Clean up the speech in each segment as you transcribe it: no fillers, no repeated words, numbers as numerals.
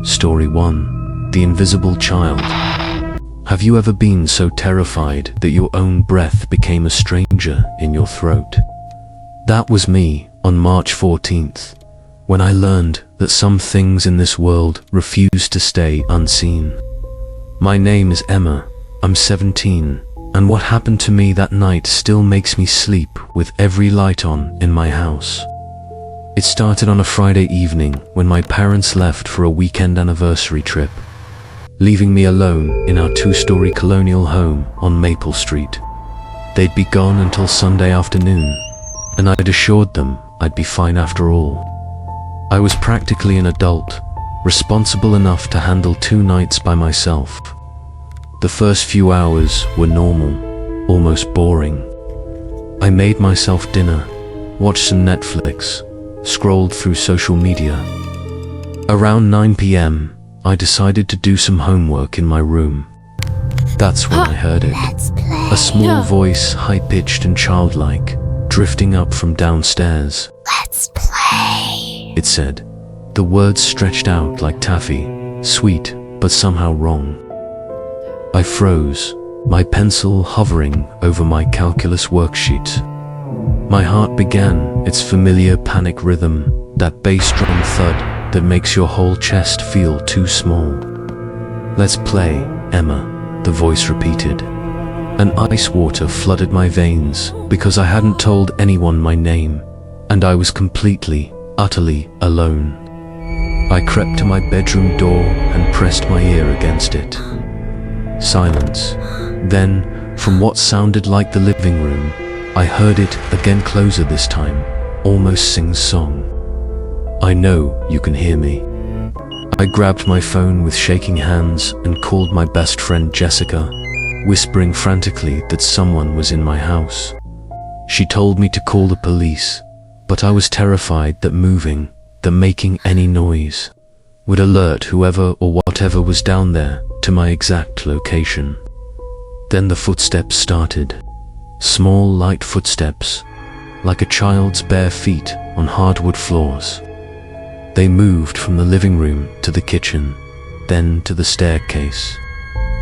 Story 1. The Invisible Child. Have you ever been so terrified that your own breath became a stranger in your throat? That was me on March 14th, when I learned that some things in this world refuse to stay unseen. My name is Emma, I'm 17, and what happened to me that night still makes me sleep with every light on in my house. It started on a Friday evening when my parents left for a weekend anniversary trip, leaving me alone in our 2-story colonial home on Maple Street. They'd be gone until Sunday afternoon, and I'd assured them I'd be fine after all. I was practically an adult, responsible enough to handle 2 nights by myself. The first few hours were normal, almost boring. I made myself dinner, watched some Netflix, scrolled through social media. Around 9 p.m., I decided to do some homework in my room. That's when I heard it. A small voice, high-pitched and childlike, drifting up from downstairs. Let's play, it said. The words stretched out like taffy, sweet but somehow wrong. I froze, my pencil hovering over my calculus worksheet. My heart began its familiar panic rhythm, that bass drum thud that makes your whole chest feel too small. Let's play, Emma, the voice repeated. And ice water flooded my veins because I hadn't told anyone my name, and I was completely, utterly alone. I crept to my bedroom door and pressed my ear against it. Silence. Then, from what sounded like the living room, I heard it again, closer this time, almost sing-song. I know you can hear me. I grabbed my phone with shaking hands and called my best friend Jessica, whispering frantically that someone was in my house. She told me to call the police, but I was terrified that making any noise, would alert whoever or whatever was down there to my exact location. Then the footsteps started. Small, light footsteps, like a child's bare feet on hardwood floors. They moved from the living room to the kitchen, then to the staircase.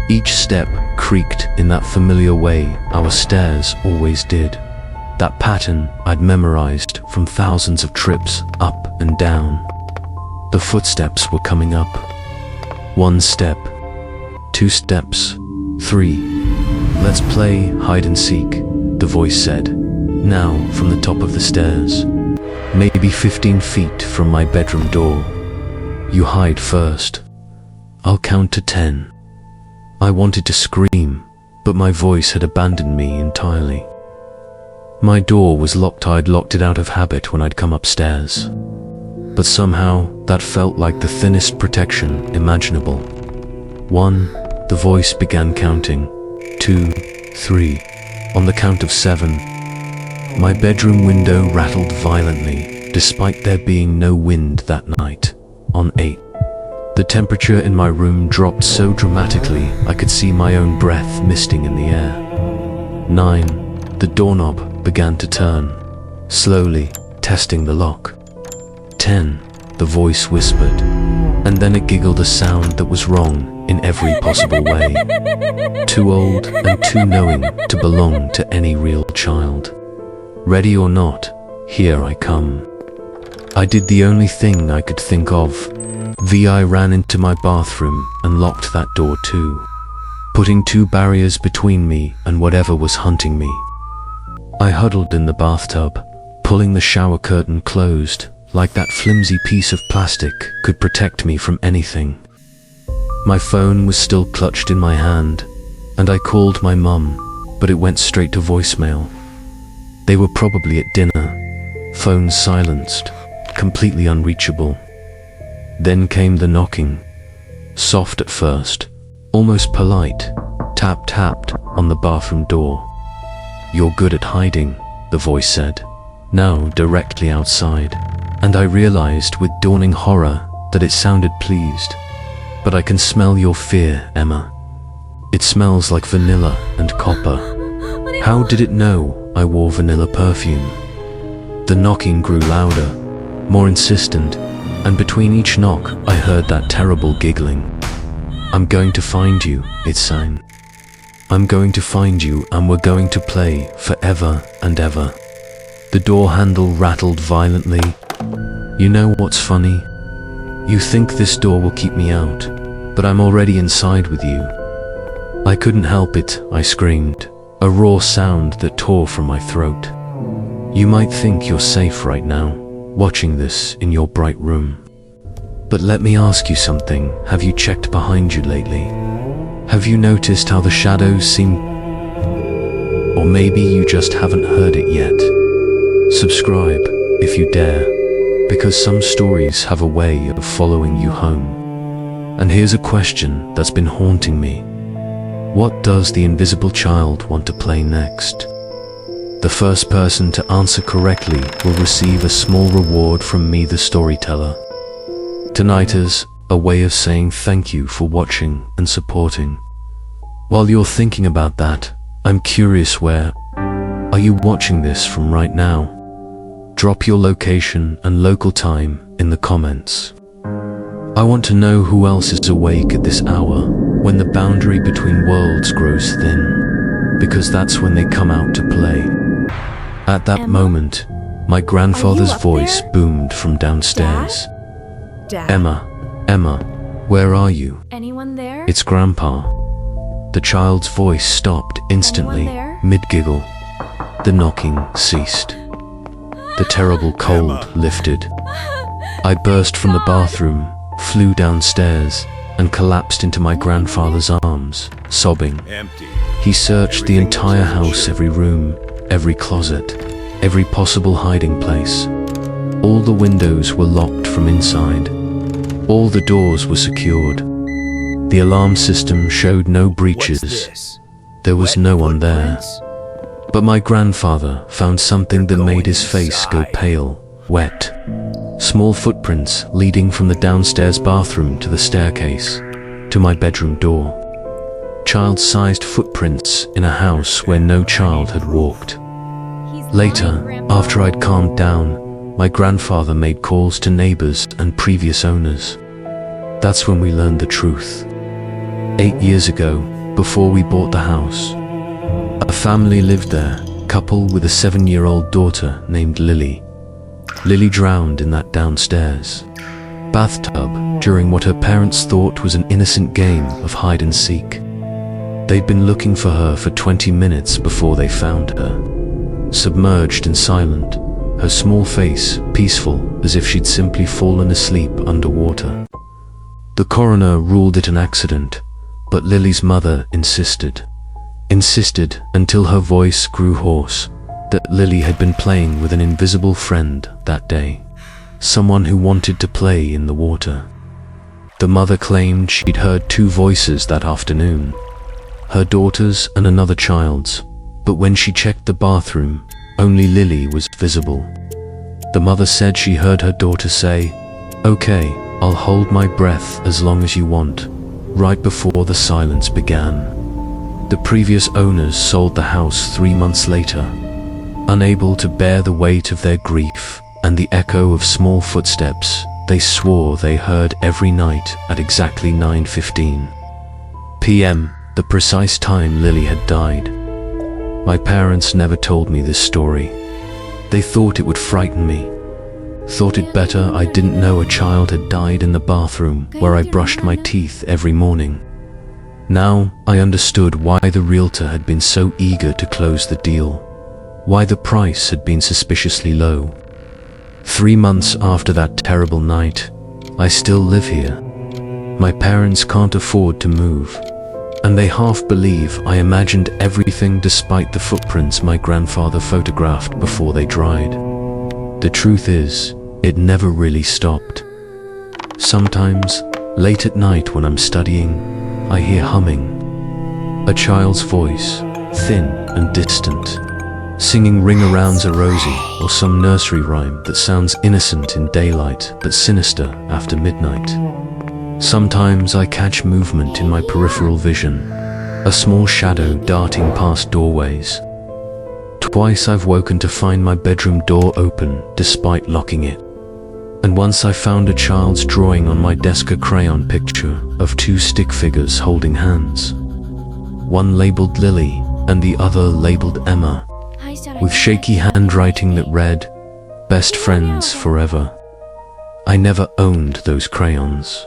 Each step creaked in that familiar way our stairs always did, that pattern I'd memorized from thousands of trips up and down. The footsteps were coming up. 1 step, 2 steps, 3. Let's play hide and seek, the voice said, now from the top of the stairs, maybe 15 feet from my bedroom door. You hide first. I'll count to 10. I wanted to scream, but my voice had abandoned me entirely. My door was locked. I'd locked it out of habit when I'd come upstairs, but somehow that felt like the thinnest protection imaginable. 1, the voice began counting. 2, 3. On the count of 7, my bedroom window rattled violently, despite there being no wind that night. On 8, the temperature in my room dropped so dramatically I could see my own breath misting in the air. 9, the doorknob began to turn, slowly testing the lock. 10, the voice whispered, and then it giggled, a sound that was wrong in every possible way. Too old and too knowing to belong to any real child. Ready or not, here I come. I did the only thing I could think of. I ran into my bathroom and locked that door too, putting 2 barriers between me and whatever was hunting me. I huddled in the bathtub, pulling the shower curtain closed, like that flimsy piece of plastic could protect me from anything. My phone was still clutched in my hand, and I called my mum, but it went straight to voicemail. They were probably at dinner, phone silenced, completely unreachable. Then came the knocking, soft at first, almost polite, tapped on the bathroom door. You're good at hiding, the voice said, now directly outside, and I realized with dawning horror that it sounded pleased. But I can smell your fear, Emma. It smells like vanilla and copper. How did it know I wore vanilla perfume? The knocking grew louder, more insistent, and between each knock, I heard that terrible giggling. "I'm going to find you," it sang. "I'm going to find you and we're going to play forever and ever." The door handle rattled violently. You know what's funny? You think this door will keep me out, but I'm already inside with you. I couldn't help it, I screamed, a raw sound that tore from my throat. You might think you're safe right now, watching this in your bright room. But let me ask you something, have you checked behind you lately? Have you noticed how the shadows seem? Or maybe you just haven't heard it yet. Subscribe, if you dare, because some stories have a way of following you home. And here's a question that's been haunting me. What does the invisible child want to play next? The first person to answer correctly will receive a small reward from me, the storyteller. Tonight is a way of saying thank you for watching and supporting. While you're thinking about that, I'm curious, where are you watching this from right now? Drop your location and local time in the comments. I want to know who else is awake at this hour, when the boundary between worlds grows thin, because that's when they come out to play. At that Emma? moment, my grandfather's up voice there? boomed from downstairs. Dad? Emma, where are you? Anyone there? It's Grandpa. The child's voice stopped instantly, Anyone there? mid-giggle. The knocking ceased. The terrible cold lifted. I burst from the bathroom, flew downstairs, and collapsed into my grandfather's arms, sobbing. Empty. He searched the entire house, every room, every closet, every possible hiding place. All the windows were locked from inside. All the doors were secured. The alarm system showed no breaches. What's this? There was Wet no one there. footprints? But my grandfather found something that made his face go inside. pale, wet. Small footprints leading from the downstairs bathroom to the staircase, to my bedroom door. Child-sized footprints in a house where no child had walked. Later, after I'd calmed down, my grandfather made calls to neighbors and previous owners. That's when we learned the truth. 8 years ago, before we bought the house, a family lived there, couple with a 7-year-old daughter named Lily. Lily drowned in that downstairs bathtub during what her parents thought was an innocent game of hide and seek. They'd been looking for her for 20 minutes before they found her. Submerged and silent, her small face peaceful as if she'd simply fallen asleep underwater. The coroner ruled it an accident, but Lily's mother insisted until her voice grew hoarse, that Lily had been playing with an invisible friend that day, someone who wanted to play in the water. The mother claimed she'd heard 2 voices that afternoon, her daughter's and another child's, but when she checked the bathroom, only Lily was visible. The mother said she heard her daughter say, "Okay, I'll hold my breath as long as you want," right before the silence began. The previous owners sold the house 3 months later, unable to bear the weight of their grief and the echo of small footsteps they swore they heard every night at exactly 9:15 p.m., the precise time Lily had died. My parents never told me this story. They thought it would frighten me, thought it better I didn't know a child had died in the bathroom where I brushed my teeth every morning. Now I understood why the realtor had been so eager to close the deal, why the price had been suspiciously low. 3 months after that terrible night, I still live here. My parents can't afford to move, and they half believe I imagined everything despite the footprints my grandfather photographed before they dried. The truth is, it never really stopped. Sometimes, late at night when I'm studying, I hear humming. A child's voice, thin and distant, singing Ring Around a Rosie or some nursery rhyme that sounds innocent in daylight but sinister after midnight. Sometimes I catch movement in my peripheral vision, a small shadow darting past doorways. Twice I've woken to find my bedroom door open despite locking it. And once I found a child's drawing on my desk, a crayon picture of two stick figures holding hands. One labeled Lily and the other labeled Emma, with shaky handwriting that read, "Best friends forever." I never owned those crayons.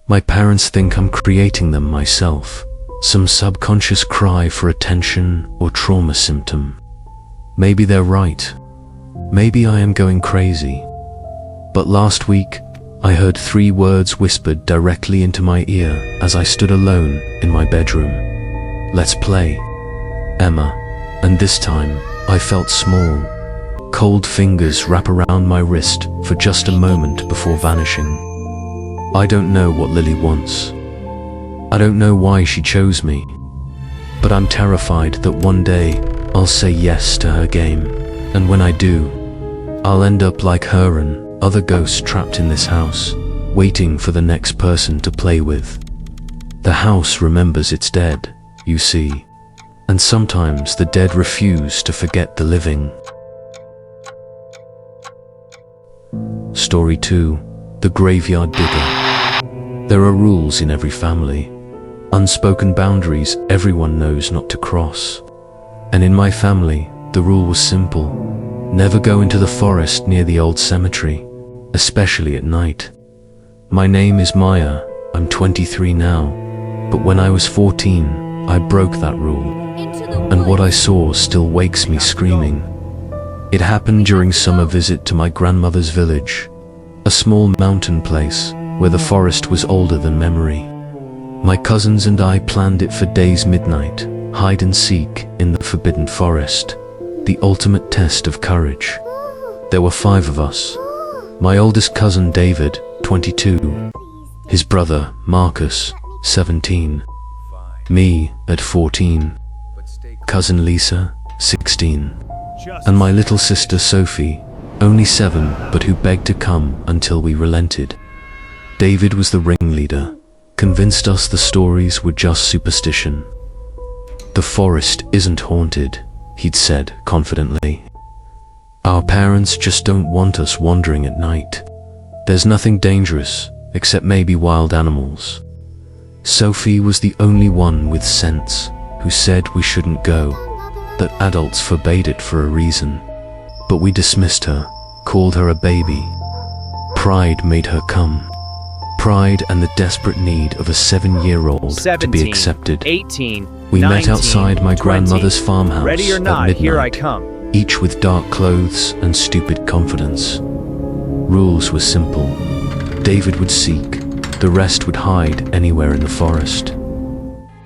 My parents think I'm creating them myself, some subconscious cry for attention or trauma symptom. Maybe they're right. Maybe I am going crazy. But last week, I heard 3 words whispered directly into my ear as I stood alone in my bedroom. "Let's play, Emma." And this time, I felt small. Cold fingers wrap around my wrist for just a moment before vanishing. I don't know what Lily wants. I don't know why she chose me. But I'm terrified that one day, I'll say yes to her game. And when I do, I'll end up like her and other ghosts trapped in this house, waiting for the next person to play with. The house remembers its dead, you see, and sometimes the dead refuse to forget the living. Story 2. The Graveyard Digger. There are rules in every family, unspoken boundaries everyone knows not to cross. And in my family, the rule was simple: never go into the forest near the old cemetery, especially at night. My name is Maya, I'm 23 now, but when I was 14, I broke that rule, and what I saw still wakes me screaming. It happened during summer visit to my grandmother's village, a small mountain place where the forest was older than memory. My cousins and I planned it for days midnight, hide and seek in the forbidden forest, the ultimate test of courage. There were 5 of us. My oldest cousin David, 22, his brother Marcus, 17, me at 14, cousin Lisa, 16, and my little sister Sophie, only 7, but who begged to come until we relented. David was the ringleader, convinced us the stories were just superstition. "The forest isn't haunted," he'd said confidently. "Our parents just don't want us wandering at night. There's nothing dangerous, except maybe wild animals." Sophie was the only one with sense who said we shouldn't go, that adults forbade it for a reason. But we dismissed her, called her a baby. Pride made her come. Pride and the desperate need of a 7-year-old to be accepted. 18, We 19, met outside my 20. grandmother's farmhouse Ready or at not, midnight, here I come. each with dark clothes and stupid confidence. Rules were simple. David would seek, the rest would hide anywhere in the forest.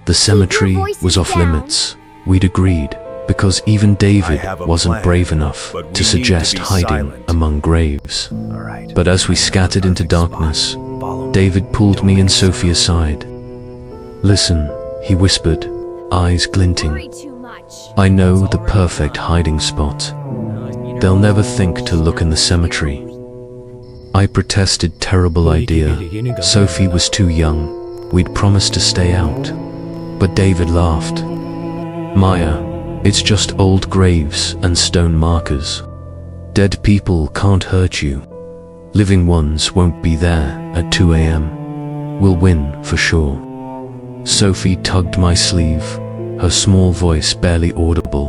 The cemetery was off limits, we'd agreed, because even David wasn't brave enough to suggest hiding among graves. But as we scattered into darkness, David pulled me and Sophie aside. "Listen," he whispered, eyes glinting. "I know the perfect hiding spot. They'll never think to look in the cemetery." I protested, terrible idea. Sophie was too young. We'd promised to stay out. But David laughed. "Maya, it's just old graves and stone markers. Dead people can't hurt you. Living ones won't be there at 2 a.m. We'll win for sure." Sophie tugged my sleeve, her small voice barely audible.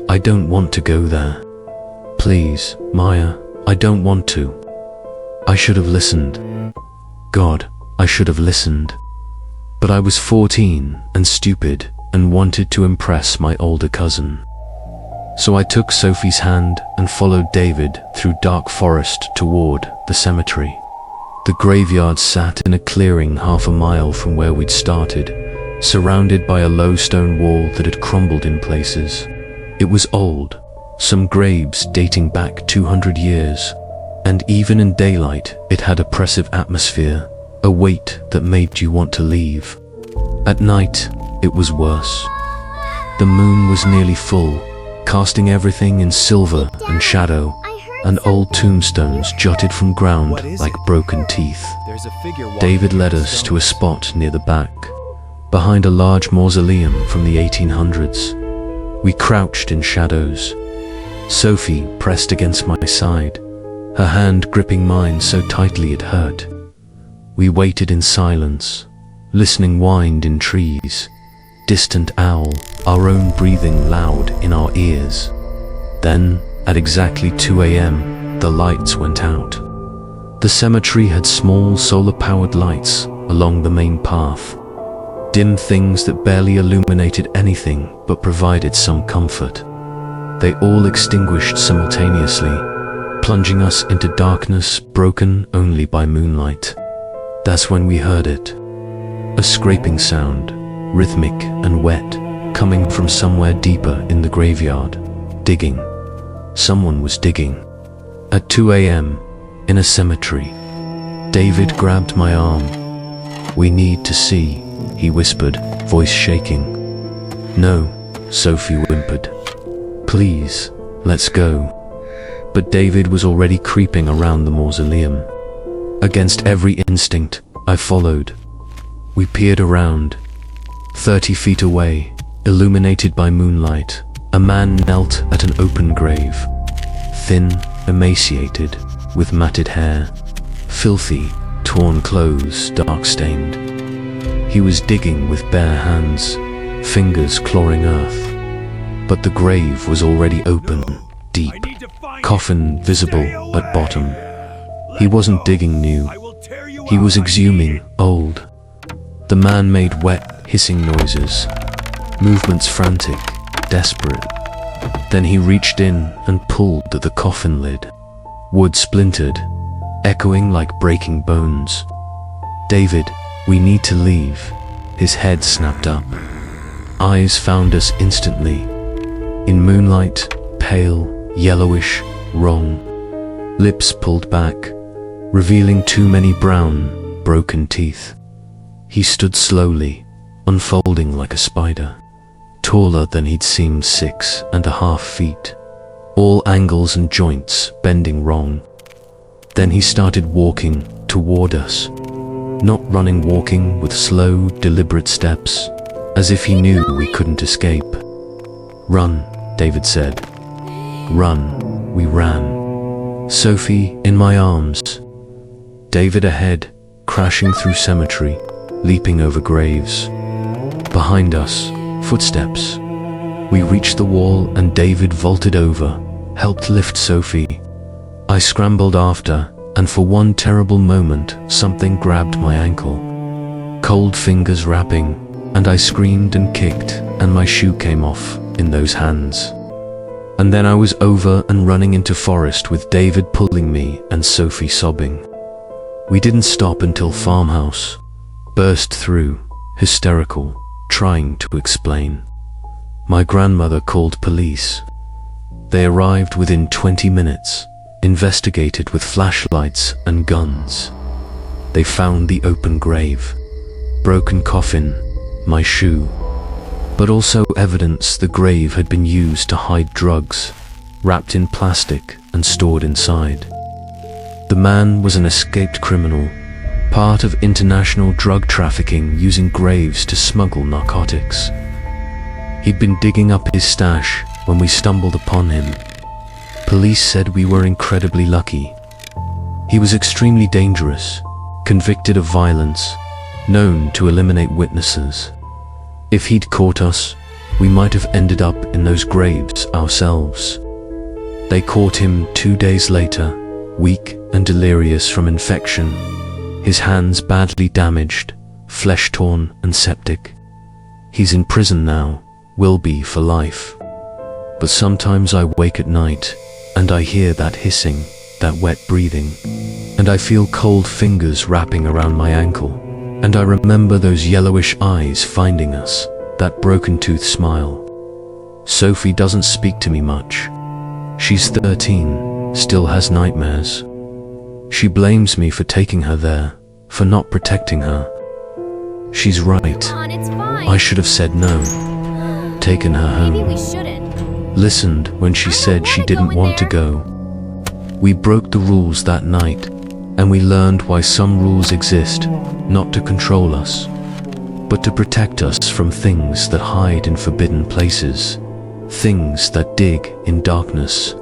"I don't want to go there. Please, Maya, I don't want to. I should have listened. God, I should have listened. But I was 14 and stupid and wanted to impress my older cousin. So I took Sophie's hand and followed David through dark forest toward the cemetery. The graveyard sat in a clearing half a mile from where we'd started, surrounded by a low stone wall that had crumbled in places. It was old, some graves dating back 200 years, and even in daylight it had oppressive atmosphere, a weight that made you want to leave. At night, it was worse. The moon was nearly full, casting everything in silver and shadow, and old tombstones jutted from ground like broken teeth. David led us to a spot near the back, behind a large mausoleum from the 1800s. We crouched in shadows. Sophie pressed against my side, her hand gripping mine so tightly it hurt. We waited in silence, listening wind in trees, distant owl, our own breathing loud in our ears. Then, at exactly 2 a.m., the lights went out. The cemetery had small solar-powered lights along the main path, dim things that barely illuminated anything but provided some comfort. They all extinguished simultaneously, plunging us into darkness broken only by moonlight. That's when we heard it. A scraping sound, rhythmic and wet, coming from somewhere deeper in the graveyard. Digging. Someone was digging. At 2 a.m., in a cemetery. David grabbed my arm. "We need to see," he whispered, voice shaking. "No," Sophie whimpered. "Please, let's go." But David was already creeping around the mausoleum. Against every instinct, I followed. We peered around. 30 feet away, illuminated by moonlight, a man knelt at an open grave. Thin, emaciated, with matted hair, filthy, torn clothes, dark-stained. He was digging with bare hands, fingers clawing earth. But the grave was already open, deep, coffin visible at bottom. He wasn't digging new. He was exhuming old. The man made wet, hissing noises, movements frantic, desperate. Then he reached in and pulled at the coffin lid. Wood splintered, echoing like breaking bones. "David, we need to leave." His head snapped up. Eyes found us instantly. In moonlight, pale, yellowish, wrong. Lips pulled back, revealing too many brown, broken teeth. He stood slowly, unfolding like a spider, taller than he'd seemed 6.5 feet, all angles and joints bending wrong. Then he started walking toward us, not running, walking with slow, deliberate steps, as if he knew we couldn't escape. "Run," David said. "Run." We ran. Sophie in my arms. David ahead, crashing through cemetery, leaping over graves. Behind us, footsteps. We reached the wall and David vaulted over, helped lift Sophie. I scrambled after, and for one terrible moment, something grabbed my ankle. Cold fingers wrapping, and I screamed and kicked, and my shoe came off in those hands. And then I was over and running into forest with David pulling me and Sophie sobbing. We didn't stop until farmhouse. Burst through, hysterical, trying to explain. My grandmother called police. They arrived within 20 minutes, investigated with flashlights and guns. They found the open grave, broken coffin, my shoe, but also evidence the grave had been used to hide drugs, wrapped in plastic and stored inside. The man was an escaped criminal, part of international drug trafficking, using graves to smuggle narcotics. He'd been digging up his stash when we stumbled upon him. Police said we were incredibly lucky. He was extremely dangerous, convicted of violence, known to eliminate witnesses. If he'd caught us, we might have ended up in those graves ourselves. They caught him 2 days later, weak and delirious from infection, his hands badly damaged, flesh torn and septic. He's in prison now, will be for life. But sometimes I wake at night, and I hear that hissing, that wet breathing, and I feel cold fingers wrapping around my ankle, and I remember those yellowish eyes finding us, that broken tooth smile. Sophie doesn't speak to me much. She's 13, still has nightmares. She blames me for taking her there, for not protecting her. She's right. Come on, it's fine. I should have said no, taken her home. Maybe we shouldn't. Listened when she said she didn't want to go. We broke the rules that night, and we learned why some rules exist, not to control us, but to protect us from things that hide in forbidden places, things that dig in darkness.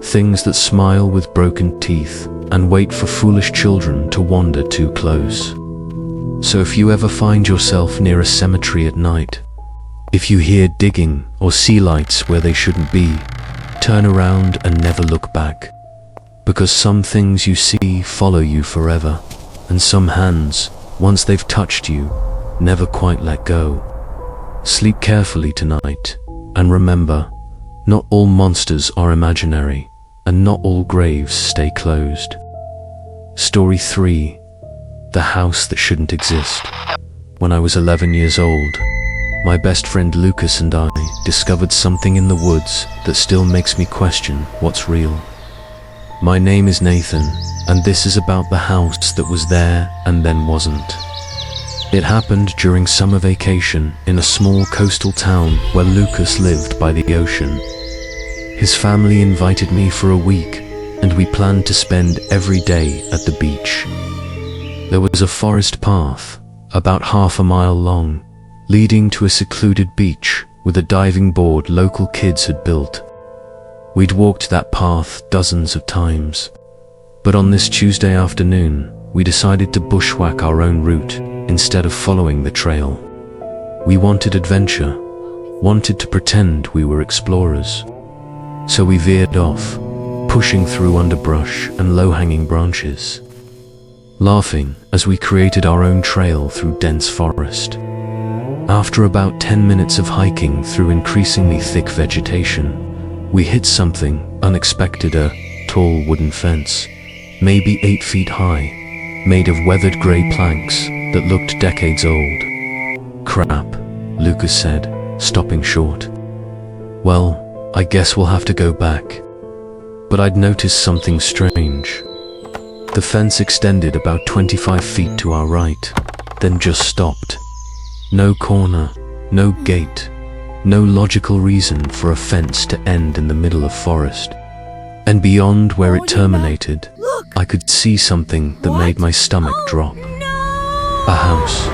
things that smile with broken teeth and wait for foolish children to wander too close. So if you ever find yourself near a cemetery at night, if you hear digging or see lights where they shouldn't be, turn around and never look back. Because some things you see follow you forever, and some hands, once they've touched you, never quite let go. Sleep carefully tonight, and remember, not all monsters are imaginary, and not all graves stay closed. Story 3. The House That Shouldn't Exist. When I was 11 years old, my best friend Lucas and I discovered something in the woods that still makes me question what's real. My name is Nathan, and this is about the house that was there and then wasn't. It happened during summer vacation in a small coastal town where Lucas lived by the ocean. His family invited me for a week, and we planned to spend every day at the beach. There was a forest path, about half a mile long, leading to a secluded beach with a diving board local kids had built. We'd walked that path dozens of times, but on this Tuesday afternoon, we decided to bushwhack our own route instead of following the trail. We wanted adventure, wanted to pretend we were explorers. So we veered off, pushing through underbrush and low-hanging branches, laughing as we created our own trail through dense forest. After about 10 minutes of hiking through increasingly thick vegetation, we hit something unexpected, a tall wooden fence, maybe 8 feet high, made of weathered grey planks that looked decades old. Crap, Lucas said, stopping short. Well, I guess we'll have to go back. But I'd noticed something strange. The fence extended about 25 feet to our right, then just stopped. No corner, no gate, no logical reason for a fence to end in the middle of forest. And beyond where it terminated, I could see something that made my stomach drop. A house.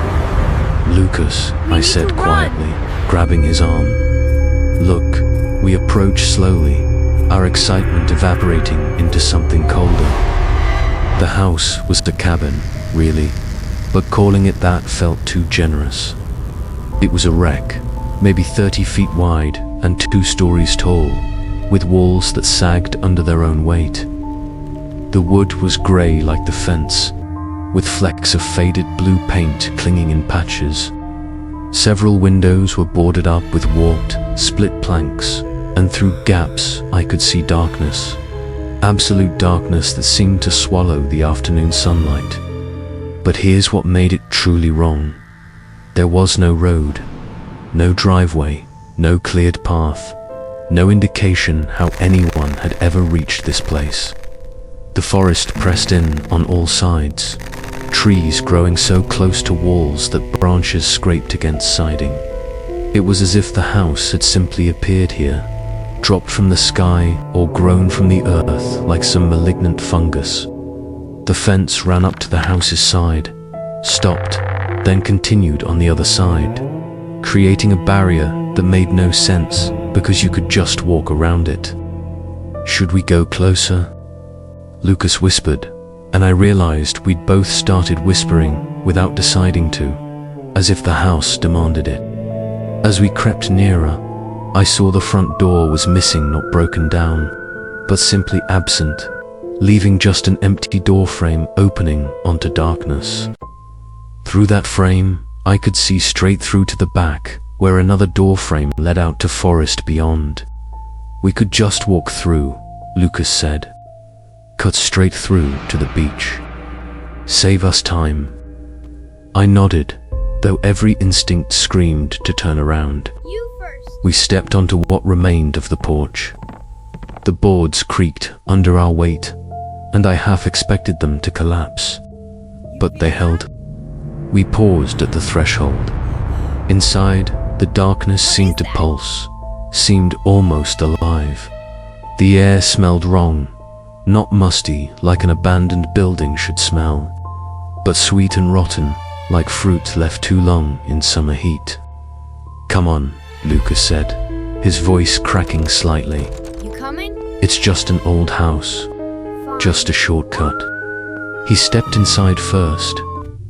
Lucas, I said quietly, grabbing his arm. Look, we approached slowly, our excitement evaporating into something colder. The house was the cabin, really, but calling it that felt too generous. It was a wreck, maybe 30 feet wide and 2 stories tall, with walls that sagged under their own weight. The wood was grey like the fence, with flecks of faded blue paint clinging in patches. Several windows were boarded up with warped, split planks, and through gaps I could see darkness. Absolute darkness that seemed to swallow the afternoon sunlight. But here's what made it truly wrong. There was no road, no driveway, no cleared path, no indication how anyone had ever reached this place. The forest pressed in on all sides, trees growing so close to walls that branches scraped against siding. It was as if the house had simply appeared here, dropped from the sky or grown from the earth like some malignant fungus. The fence ran up to the house's side, stopped, then continued on the other side, creating a barrier that made no sense because you could just walk around it. Should we go closer? Lucas whispered, and I realized we'd both started whispering without deciding to, as if the house demanded it. As we crept nearer, I saw the front door was missing, not broken down, but simply absent, leaving just an empty door frame opening onto darkness. Through that frame, I could see straight through to the back, where another door frame led out to forest beyond. We could just walk through, Lucas said. Cut straight through to the beach. Save us time. I nodded, though every instinct screamed to turn around. You first. We stepped onto what remained of the porch. The boards creaked under our weight, and I half expected them to collapse. But they held. We paused at the threshold. Inside, the darkness seemed to pulse, seemed almost alive. The air smelled wrong, not musty like an abandoned building should smell, but sweet and rotten like fruit left too long in summer heat. Come on, Lucas said, his voice cracking slightly. You coming? It's just an old house, just a shortcut. He stepped inside first,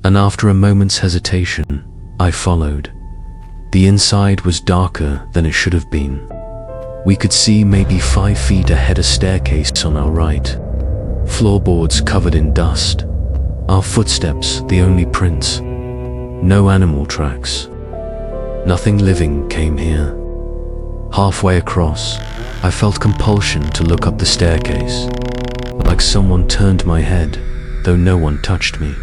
and after a moment's hesitation, I followed. The inside was darker than it should have been. We could see maybe 5 feet ahead a staircase on our right. Floorboards covered in dust. Our footsteps the only prints. No animal tracks. Nothing living came here. Halfway across, I felt compulsion to look up the staircase, like someone turned my head, though no one touched me.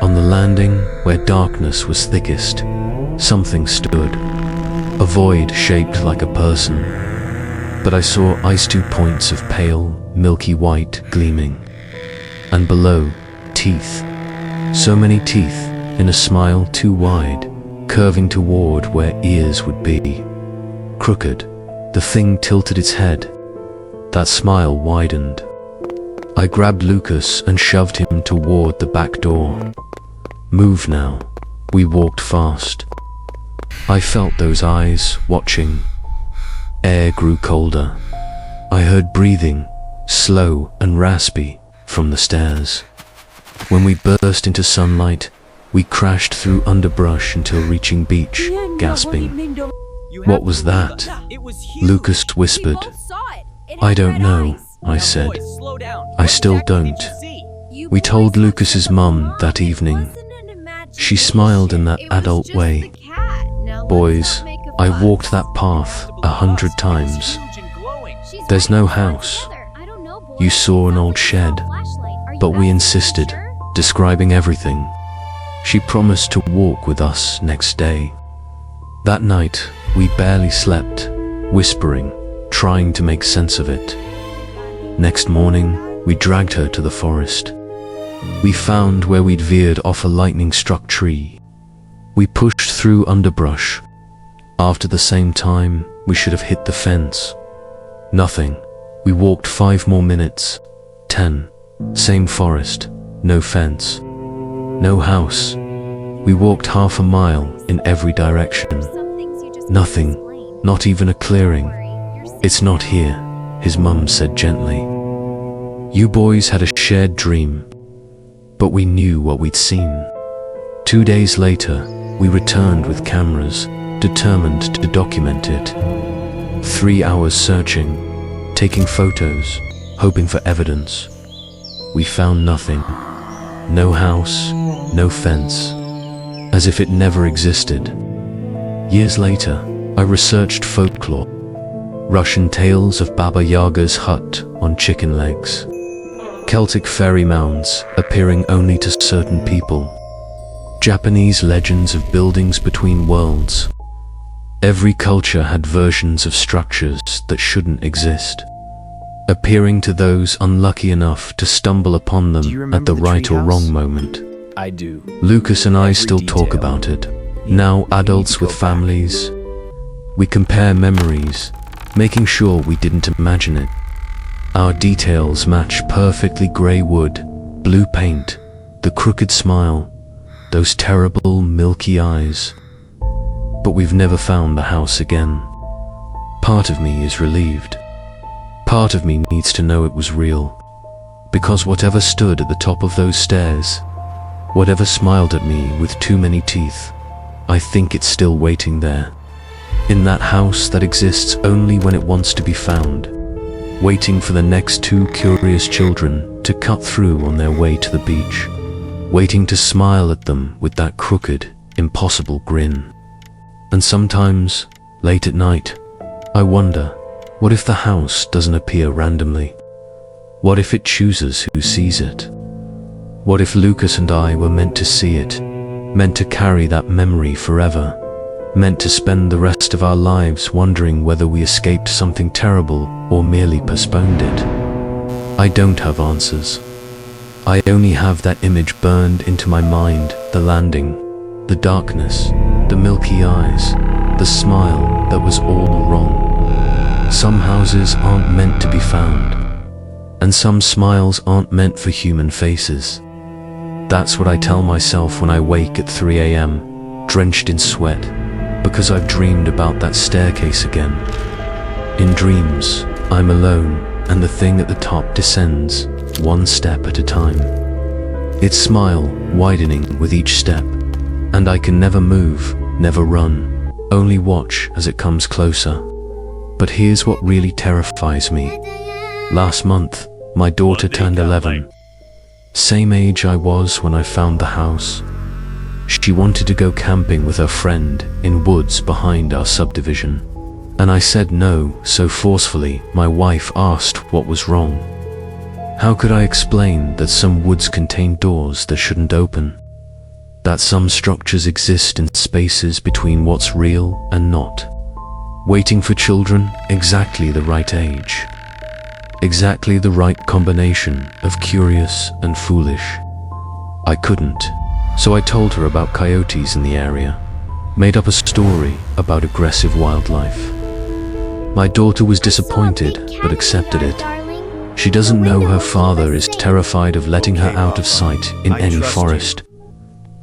On the landing, where darkness was thickest, something stood, a void shaped like a person, but I saw ice-dew points of pale, milky white gleaming, and below, teeth, so many teeth in a smile too wide, curving toward where ears would be. Crooked, the thing tilted its head. That smile widened. I grabbed Lucas and shoved him toward the back door. Move now. We walked fast. I felt those eyes watching. Air grew colder. I heard breathing, slow and raspy, from the stairs. When we burst into sunlight, we crashed through underbrush until reaching beach, gasping. What was that? Lucas whispered. I don't know, I said. I still don't. We told Lucas's mum that evening. She smiled in that adult way. Boys, I walked that path 100 times. There's no house. You saw an old shed, but we insisted, describing everything. She promised to walk with us next day. That night, we barely slept, whispering, trying to make sense of it. Next morning, we dragged her to the forest. We found where we'd veered off a lightning-struck tree. We pushed through underbrush. After the same time, we should have hit the fence. Nothing. We walked 5 more minutes. 10. Same forest. No fence. No house. We walked half a mile in every direction. Nothing. Not even a clearing. It's not here, his mum said gently. You boys had a shared dream, but we knew what we'd seen. 2 days later, we returned with cameras, determined to document it. 3 hours searching, taking photos, hoping for evidence. We found nothing. No house, no fence, as if it never existed. Years later, I researched folklore. Russian tales of Baba Yaga's hut on chicken legs. Celtic fairy mounds appearing only to certain people. Japanese legends of buildings between worlds. Every culture had versions of structures that shouldn't exist, appearing to those unlucky enough to stumble upon them at the right or wrong moment. I do. Lucas and I still talk about it, now adults with families. We compare memories, making sure we didn't imagine it. Our details match perfectly grey wood, blue paint, the crooked smile, those terrible milky eyes. But we've never found the house again. Part of me is relieved. Part of me needs to know it was real, because whatever stood at the top of those stairs, whatever smiled at me with too many teeth, I think it's still waiting there, in that house that exists only when it wants to be found, waiting for the next 2 curious children to cut through on their way to the beach, waiting to smile at them with that crooked, impossible grin. And sometimes, late at night, I wonder, what if the house doesn't appear randomly? What if it chooses who sees it? What if Lucas and I were meant to see it, meant to carry that memory forever, meant to spend the rest of our lives wondering whether we escaped something terrible or merely postponed it? I don't have answers. I only have that image burned into my mind, the landing, the darkness, the milky eyes, the smile that was all wrong. Some houses aren't meant to be found, and some smiles aren't meant for human faces. That's what I tell myself when I wake at 3 a.m., drenched in sweat, because I've dreamed about that staircase again. In dreams, I'm alone, and the thing at the top descends, one step at a time. Its smile widening with each step, and I can never move, never run, only watch as it comes closer. But here's what really terrifies me. Last month, my daughter turned 11. Same age I was when I found the house. She wanted to go camping with her friend in woods behind our subdivision. And I said no so forcefully my wife asked what was wrong. How could I explain that some woods contain doors that shouldn't open? That some structures exist in spaces between what's real and not, waiting for children exactly the right age, exactly the right combination of curious and foolish. I couldn't, so I told her about coyotes in the area, made up a story about aggressive wildlife. My daughter was disappointed but accepted it. She doesn't know her father is terrified of letting her out of sight in any forest.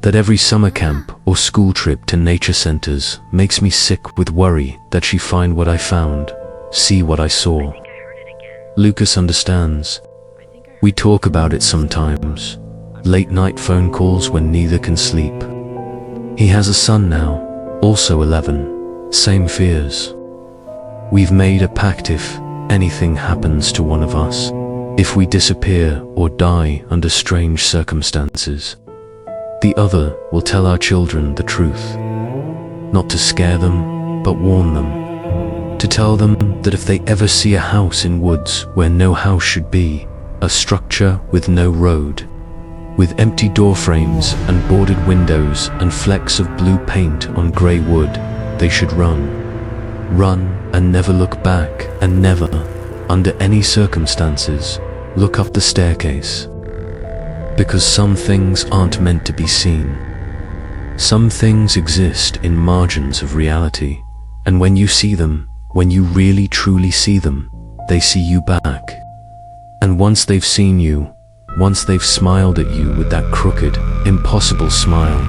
That every summer camp or school trip to nature centers makes me sick with worry that she find what I found, see what I saw. Lucas understands. We talk about it sometimes. Late night phone calls when neither can sleep. He has a son now, also 11, same fears. We've made a pact if anything happens to one of us, if we disappear or die under strange circumstances, the other will tell our children the truth. Not to scare them, but warn them. To tell them that if they ever see a house in woods where no house should be, a structure with no road, with empty door frames and boarded windows and flecks of blue paint on grey wood, they should run. Run and never look back, and never, under any circumstances, look up the staircase. Because some things aren't meant to be seen. Some things exist in margins of reality, and when you see them, when you really truly see them, they see you back. And once they've seen you, once they've smiled at you with that crooked, impossible smile,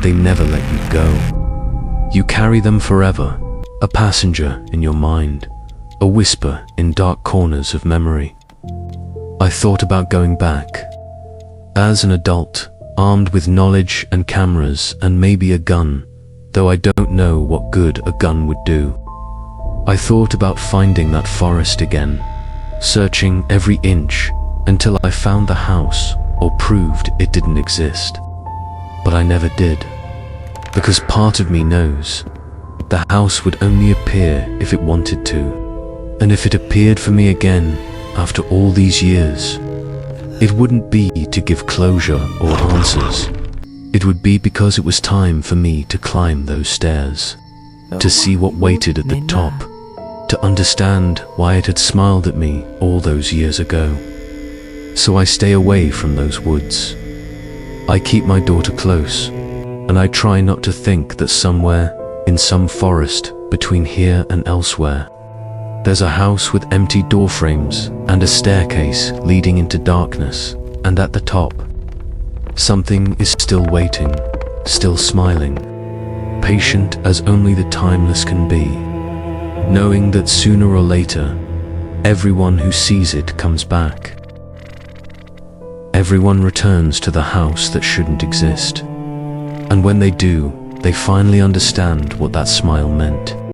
they never let you go. You carry them forever, a passenger in your mind, a whisper in dark corners of memory. I thought about going back. As an adult, armed with knowledge and cameras and maybe a gun, though I don't know what good a gun would do. I thought about finding that forest again, searching every inch until I found the house or proved it didn't exist. But I never did, because part of me knows the house would only appear if it wanted to, and if it appeared for me again after all these years, it wouldn't be to give closure or answers. It would be because it was time for me to climb those stairs, to see what waited at the top, to understand why it had smiled at me all those years ago. So I stay away from those woods. I keep my daughter close, and I try not to think that somewhere, in some forest between here and elsewhere, there's a house with empty door frames and a staircase leading into darkness, and at the top, something is still waiting, still smiling, patient as only the timeless can be, knowing that sooner or later, everyone who sees it comes back. Everyone returns to the house that shouldn't exist, and when they do, they finally understand what that smile meant.